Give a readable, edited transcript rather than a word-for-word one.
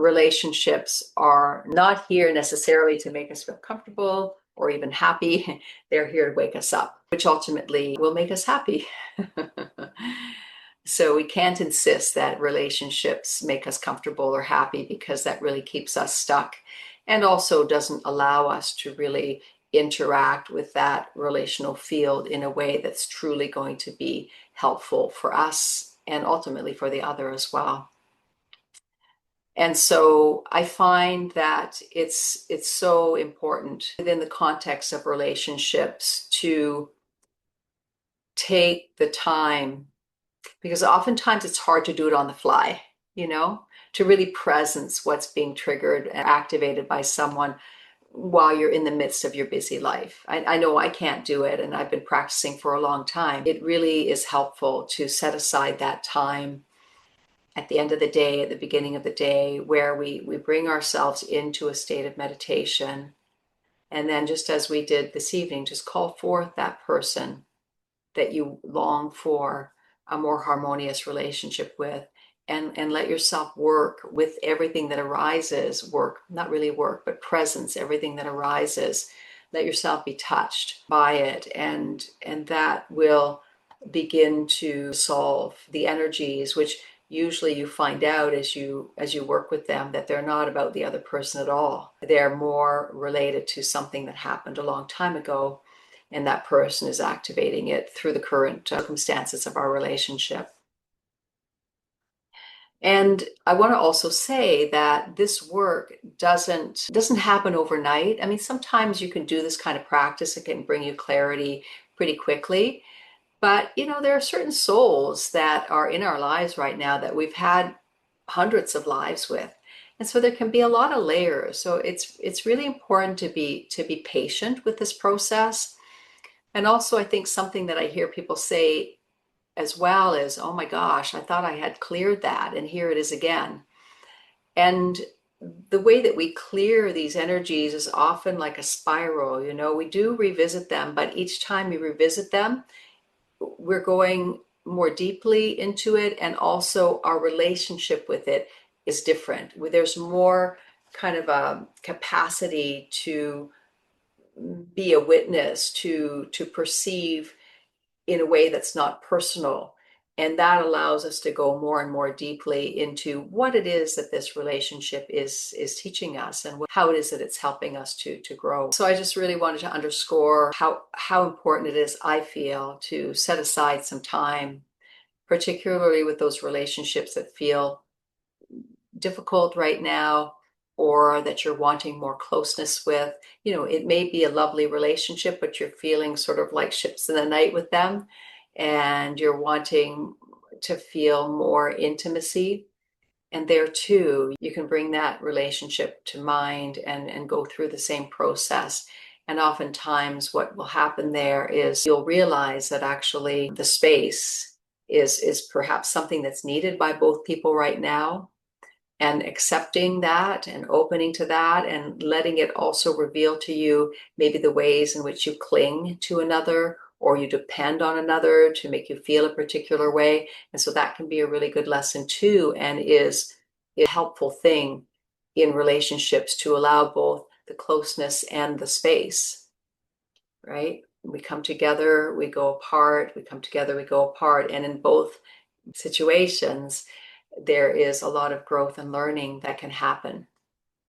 Relationships are not here necessarily to make us feel comfortable or even happy. They're here to wake us up, which ultimately will make us happy. So we can't insist that relationships make us comfortable or happy, because that really keeps us stuck and also doesn't allow us to really interact with that relational field in a way that's truly going to be helpful for us and ultimately for the other as well. And so I find that it's so important within the context of relationships to take the time, because oftentimes it's hard to do it on the fly, to really presence what's being triggered and activated by someone while you're in the midst of your busy life. I know I can't do it, and I've been practicing for a long time. It really is helpful to set aside that time at the end of the day, at the beginning of the day, where we bring ourselves into a state of meditation. And then, just as we did this evening, just call forth that person that you long for a more harmonious relationship with, and let yourself work with everything that arises. Work, not really work, but presence, everything that arises. Let yourself be touched by it, and that will begin to solve the energies, which usually you find out as you work with them, that they're not about the other person at all. They're more related to something that happened a long time ago, and that person is activating it through the current circumstances of our relationship. And I want to also say that this work doesn't happen overnight. I mean, sometimes you can do this kind of practice, it can bring you clarity pretty quickly. But, there are certain souls that are in our lives right now that we've had hundreds of lives with. And so there can be a lot of layers. So it's really important to be patient with this process. And also, I think something that I hear people say as well is, oh my gosh, I thought I had cleared that, and here it is again. And the way that we clear these energies is often like a spiral. We do revisit them, but each time we revisit them, we're going more deeply into it, and also our relationship with it is different. There's more kind of a capacity to be a witness, to perceive in a way that's not personal. And that allows us to go more and more deeply into what it is that this relationship is teaching us, and how it is that it's helping us to grow. So I just really wanted to underscore how important it is, I feel, to set aside some time, particularly with those relationships that feel difficult right now, or that you're wanting more closeness with. It may be a lovely relationship, but you're feeling sort of like ships in the night with them, and you're wanting to feel more intimacy. And there too, you can bring that relationship to mind and go through the same process. And oftentimes what will happen there is you'll realize that actually the space is perhaps something that's needed by both people right now. And accepting that and opening to that, and letting it also reveal to you maybe the ways in which you cling to another, or you depend on another to make you feel a particular way. And so that can be a really good lesson too, and is a helpful thing in relationships, to allow both the closeness and the space, right? We come together, we go apart, we come together, we go apart. And in both situations, there is a lot of growth and learning that can happen.